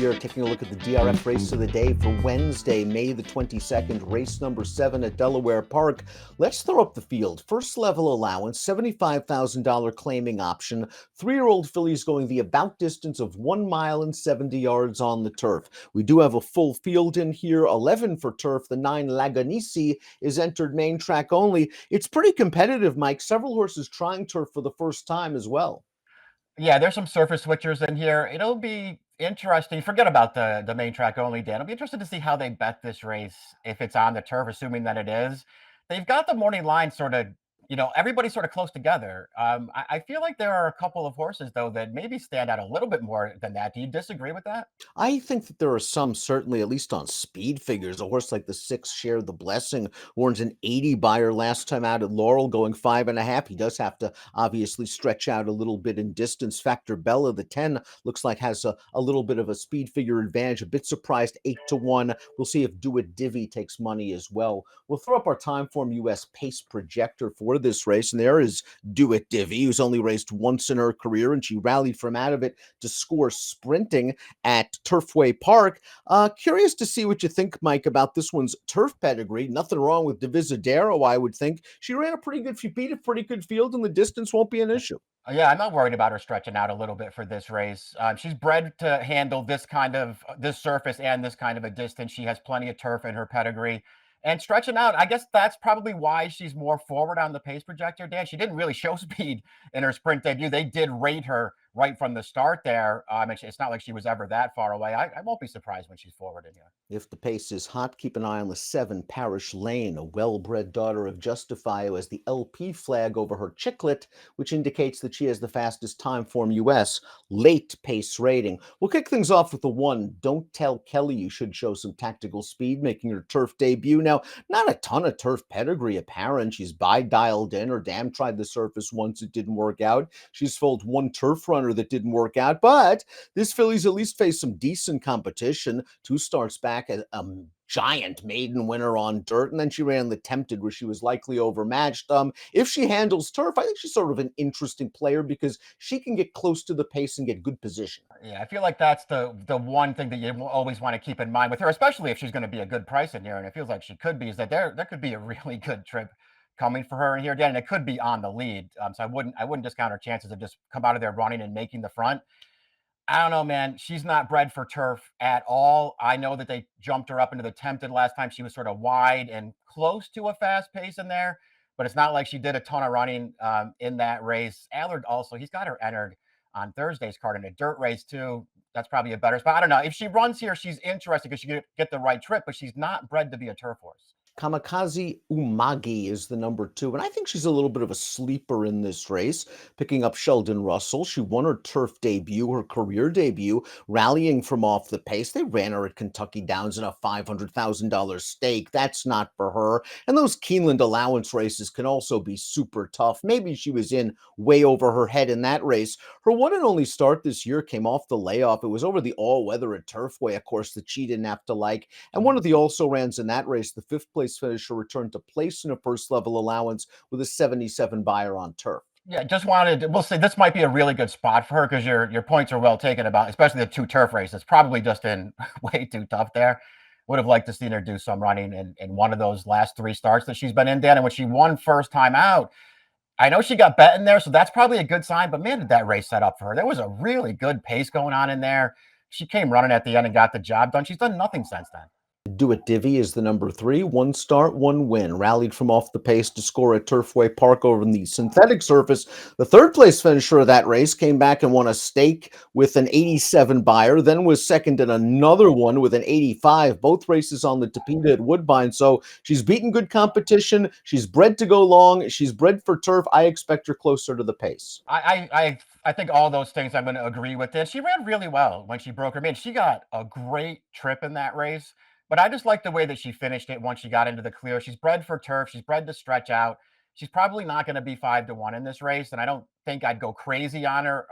here, taking a look at the DRF race of the day for Wednesday, May the 22nd, race number 7 at Delaware Park. Let's throw up the field. First level allowance, $75,000 claiming option. 3-year-old fillies going the about distance of 1 mile and 70 yards on the turf. We do have a full field in here, 11 for turf. The 9 Laganisi is entered main track only. It's pretty competitive, Mike. Several horses trying turf for the first time as well. Yeah, there's some surface switchers in here. It'll be interesting. Forget about the main track only, Dan. It'll be interesting to see how they bet this race if it's on the turf, assuming that it is. They've got the morning line sort of, everybody's sort of close together. I feel like there are a couple of horses, though, that maybe stand out a little bit more than that. Do you disagree with that? I think that there are some, certainly, at least on speed figures. A horse like the 6 Share the Blessing warrants an 80 buyer last time out at Laurel, going 5.5. He does have to obviously stretch out a little bit in distance. Factor Bella, the 10, looks like has a little bit of a speed figure advantage. A bit surprised, 8-1. We'll see if Do It Divvy takes money as well. We'll throw up our Timeform US pace projector for this race, and there is Do It Divvy, who's only raced once in her career, and she rallied from out of it to score sprinting at Turfway Park. Curious to see what you think, Mike, about this one's turf pedigree. Nothing wrong with Divisadero, I would think. She ran a pretty good, she beat a pretty good field, and the distance won't be an issue. Yeah, I'm not worried about her stretching out a little bit for this race. She's bred to handle this surface and this kind of a distance. She has plenty of turf in her pedigree. And stretching out, I guess that's probably why she's more forward on the pace projector, Dan. She didn't really show speed in her sprint debut. They did rate her right from the start there. It's not like she was ever that far away. I won't be surprised when she's forward in here. If the pace is hot, keep an eye on the 7 Parish Lane, a well-bred daughter of Justify, who has the LP flag over her chicklet, which indicates that she has the fastest Timeform US late pace rating. We'll kick things off with the 1 Don't Tell Kelly You Should Show Some Tactical Speed, making her turf debut. Now, not a ton of turf pedigree apparent. She's dialed in. Her dam tried the surface once, it didn't work out. She's foaled 1 turf runner that didn't work out, but this filly's at least faced some decent competition. 2 starts back at a giant maiden winner on dirt, and then she ran the Tempted, where she was likely overmatched. If she handles turf, I think she's sort of an interesting player because she can get close to the pace and get good position. Yeah, I feel like that's the one thing that you will always want to keep in mind with her, especially if she's going to be a good price in here, and it feels like she could be, is that there could be a really good trip coming for her in here again, and it could be on the lead. So I wouldn't discount her chances of just come out of there running and making the front. I don't know, man. She's not bred for turf at all. I know that they jumped her up into the Tempted last time. She was sort of wide and close to a fast pace in there, but it's not like she did a ton of running in that race. Allard also, he's got her entered on Thursday's card in a dirt race too. That's probably a better spot. I don't know. If she runs here, she's interesting because she could get the right trip, but she's not bred to be a turf horse. Kamikaze Umagi is the number 2, and I think she's a little bit of a sleeper in this race, picking up Sheldon Russell. She won her turf debut, her career debut, rallying from off the pace. They ran her at Kentucky Downs in a $500,000 stake. That's not for her. And those Keeneland allowance races can also be super tough. Maybe she was in way over her head in that race. Her one and only start this year came off the layoff. It was over the all-weather at Turfway, of course, that she didn't have to like. And one of the also-rans in that race, the 5th place finisher, returned to place in a first level allowance with a 77 buyer on turf. Yeah, we'll see. This might be a really good spot for her because your points are well taken about, especially the 2 turf races. Probably just in way too tough there. Would have liked to see her do some running in one of those last 3 starts that she's been in, Dan. And when she won first time out, I know she got bet in there, so that's probably a good sign. But man, did that race set up for her. There was a really good pace going on in there. She came running at the end and got the job done. She's done nothing since then. Do It Divvy is the number 3, 1 start, 1 win. Rallied from off the pace to score at Turfway Park over the synthetic surface. The 3rd place finisher of that race came back and won a stake with an 87 buyer, then was second in another one with an 85. Both races on the Tapeta at Woodbine. So she's beaten good competition. She's bred to go long. She's bred for turf. I expect her closer to the pace. I think all those things I'm going to agree with this. She ran really well when she broke her maiden. She got a great trip in that race. But I just like the way that she finished it once she got into the clear. She's bred for turf. She's bred to stretch out. She's probably not going to be 5-1 in this race. And I don't think I'd go crazy on her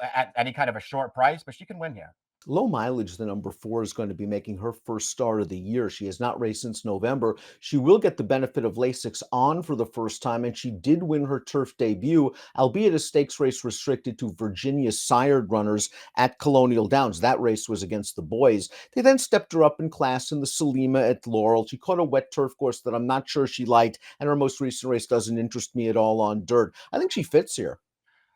at any kind of a short price, but she can win here. Low mileage, the number 4 is going to be making her first start of the year. She has not raced since November. She will get the benefit of Lasix on for the first time, and she did win her turf debut, albeit a stakes race restricted to Virginia sired runners at Colonial Downs. That race was against the boys. They then stepped her up in class in the Salima at Laurel. She caught a wet turf course that I'm not sure she liked, and her most recent race doesn't interest me at all on dirt. I think she fits here.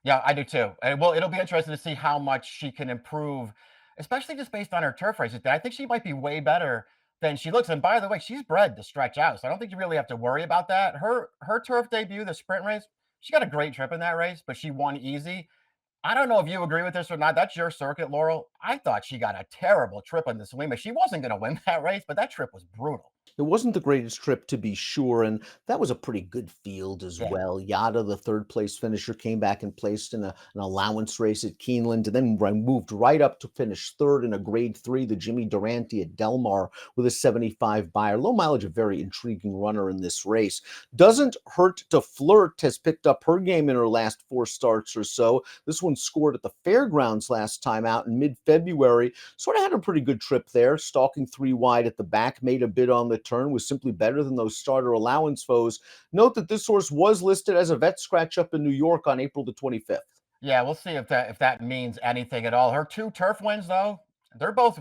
Yeah, I do too. And well, it'll be interesting to see how much she can improve, especially just based on her turf races. I think she might be way better than she looks. And by the way, she's bred to stretch out, so I don't think you really have to worry about that. Her turf debut, the sprint race, she got a great trip in that race, but she won easy. I don't know if you agree with this or not. That's your circuit, Laurel. I thought she got a terrible trip on the Salima. She wasn't going to win that race, but that trip was brutal. It wasn't the greatest trip to be sure, and that was a pretty good field as Yeah. well. Yada, the third place finisher, came back and placed in an allowance race at Keeneland, and then moved right up to finish third in a grade 3, the Jimmy Durante at Delmar with a 75 buyer. Low mileage, a very intriguing runner in this race. Doesn't hurt to flirt, has picked up her game in her last 4 starts or so. This one scored at the fairgrounds last time out in mid-February. Sort of had a pretty good trip there, stalking 3 wide at the back, made a bid on the turn, was simply better than those starter allowance foes. Note that this horse was listed as a vet scratch up in New York on April the 25th. Yeah, we'll see if that means anything at all. Her 2 turf wins, though, they're both,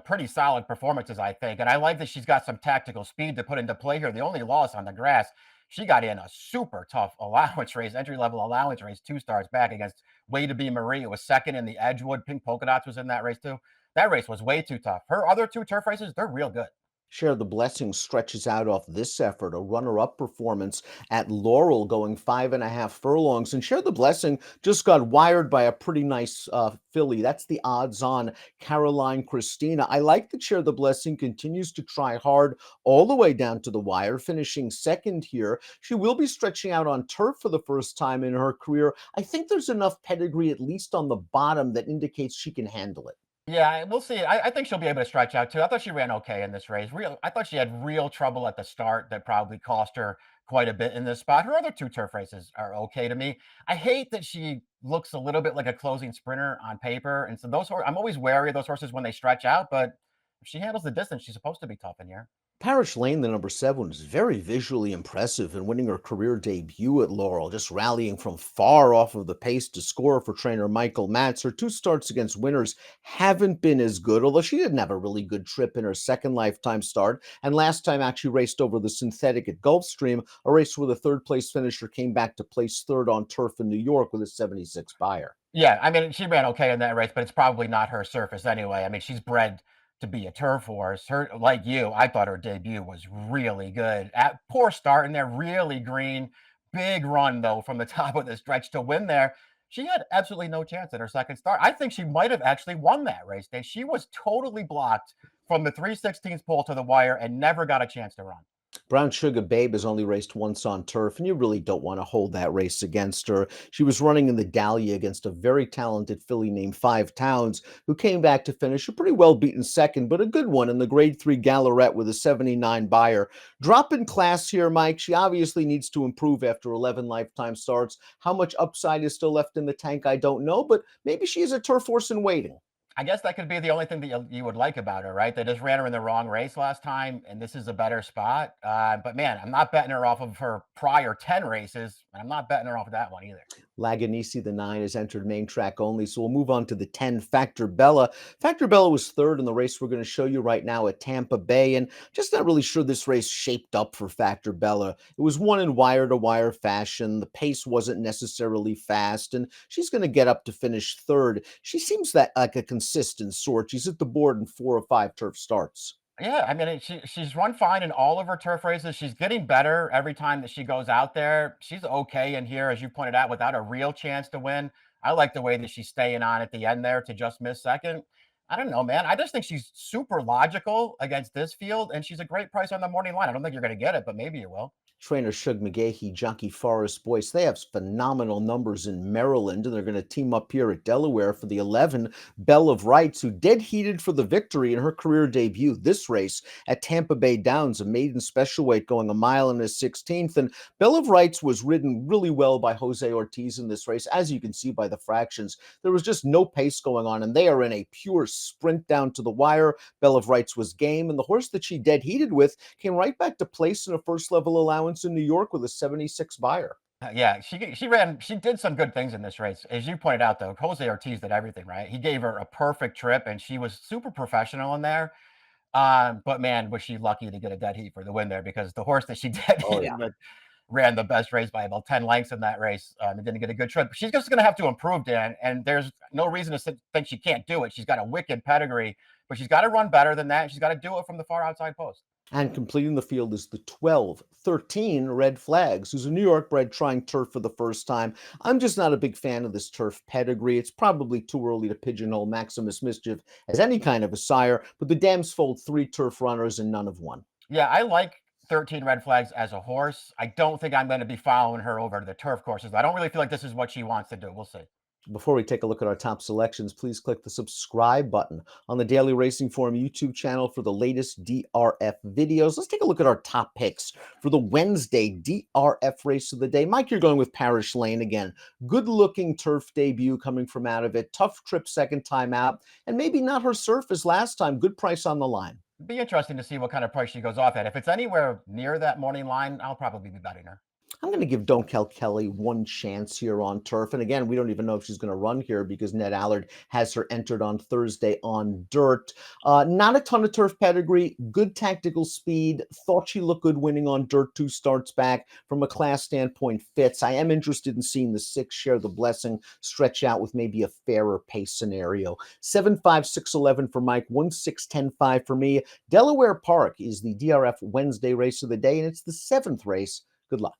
pretty solid performances, I think, and I like that she's got some tactical speed to put into play here. The only loss on the grass, she got in a super tough allowance race, entry-level allowance race, 2 starts back against Way to Be Marie. It was second in the Edgewood. Pink Polka Dots was in that race, too. That race was way too tough. Her other 2 turf races, they're real good. Share the Blessing stretches out off this effort, a runner-up performance at Laurel going 5.5 furlongs. And Share the Blessing just got wired by a pretty nice filly. That's the odds-on Caroline Christina. I like that Share the Blessing continues to try hard all the way down to the wire, finishing second here. She will be stretching out on turf for the first time in her career. I think there's enough pedigree, at least on the bottom, that indicates she can handle it. Yeah, we'll see. I think she'll be able to stretch out too. I thought she ran okay in this race. I thought she had real trouble at the start that probably cost her quite a bit in this spot. Her other 2 turf races are okay to me. I hate that she looks a little bit like a closing sprinter on paper, and so I'm always wary of those horses when they stretch out. But if she handles the distance, she's supposed to be tough in here. Parish Lane, the number 7, is very visually impressive in winning her career debut at Laurel, just rallying from far off of the pace to score for trainer Michael Matz. Her 2 starts against winners haven't been as good, although she didn't have a really good trip in her second lifetime start. And last time actually raced over the synthetic at Gulfstream, a race where the third place finisher came back to place third on turf in New York with a 76 buyer. Yeah, I mean, she ran okay in that race, but it's probably not her surface anyway. I mean, she's bred to be a turf horse. Her, like you, I thought her debut was really good. At poor start in there, really green. Big run though from the top of the stretch to win there. She had absolutely no chance at her second start. I think she might have actually won that race day. She was totally blocked from the 3/16 pole to the wire and never got a chance to run. Brown Sugar Babe has only raced once on turf, and you really don't want to hold that race against her. She was running in the Dahlia against a very talented filly named Five Towns, who came back to finish a pretty well beaten second, but a good one in the grade 3 Gallarette with a 79 buyer. Drop in class here, Mike. She obviously needs to improve after 11 lifetime starts. How much upside is still left in the tank, I don't know, but maybe she is a turf horse in waiting. I guess that could be the only thing that you would like about her, right? They just ran her in the wrong race last time, and this is a better spot. But man, I'm not betting her off of her prior 10 races, and I'm not betting her off of that one either. Laganisi, the 9, has entered main track only. So we'll move on to the 10, Factor Bella. Factor Bella was third in the race we're going to show you right now at Tampa Bay. And just not really sure this race shaped up for Factor Bella. It was won in wire to wire fashion. The pace wasn't necessarily fast. And she's going to get up to finish third. She seems that like a consistent sort. She's at the board in 4 or 5 turf starts. Yeah, I mean, she's run fine in all of her turf races. She's getting better every time that she goes out there. She's okay in here, as you pointed out, without a real chance to win. I like the way that she's staying on at the end there to just miss second. I don't know, man. I just think she's super logical against this field, and she's a great price on the morning line. I don't think you're going to get it, but maybe you will. Trainer Shug McGahee, Jockey Forrest Boyce, they have phenomenal numbers in Maryland, and they're going to team up here at Delaware for the 11. Belle of Rights, who dead heated for the victory in her career debut this race at Tampa Bay Downs, a maiden special weight going a mile and a 16th. And Belle of Rights was ridden really well by Jose Ortiz in this race, as you can see by the fractions. There was just no pace going on, and they are in a pure sprint down to the wire. Belle of Rights was game, and the horse that she dead heated with came right back to place in a first level allowance in New York with a 76 buyer. Yeah, she did some good things in this race. As you pointed out, though, Jose Ortiz did everything, right? He gave her a perfect trip, and she was super professional in there. But man, was she lucky to get a dead heat for the win there, because the horse that she dead Oh, yeah. heated with ran the best race by about 10 lengths in that race, and didn't get a good trip. She's just going to have to improve, Dan, and there's no reason to think she can't do it. She's got a wicked pedigree, but she's got to run better than that. She's got to do it from the far outside post. And completing the field is the 12, 13 Red Flags, who's a New York bred trying turf for the first time. I'm just not a big fan of this turf pedigree. It's probably too early to pigeonhole Maximus Mischief as any kind of a sire, but the dams fold 3 turf runners and none have won. Yeah, I like 13 Red Flags as a horse. I don't think I'm going to be following her over to the turf courses. I don't really feel like this is what she wants to do. We'll see. Before we take a look at our top selections, please click the subscribe button on the Daily Racing Forum YouTube channel for the latest DRF videos. Let's take a look at our top picks for the Wednesday DRF race of the day. Mike, you're going with Parish Lane again. Good-looking turf debut coming from out of it. Tough trip second time out, and maybe not her surface last time. Good price on the line. Be interesting to see what kind of price she goes off at. If it's anywhere near that morning line, I'll probably be betting her. I'm going to give Don't Kell Kelly one chance here on turf. And again, we don't even know if she's going to run here because Ned Allard has her entered on Thursday on dirt. Not a ton of turf pedigree, good tactical speed. Thought she looked good winning on dirt 2 starts back. From a class standpoint, fits. I am interested in seeing the 6 share the blessing, stretch out with maybe a fairer pace scenario. 7-5, 6-11 for Mike, 1-6-10-5 for me. Delaware Park is the DRF Wednesday race of the day, and it's the 7th race. Good luck.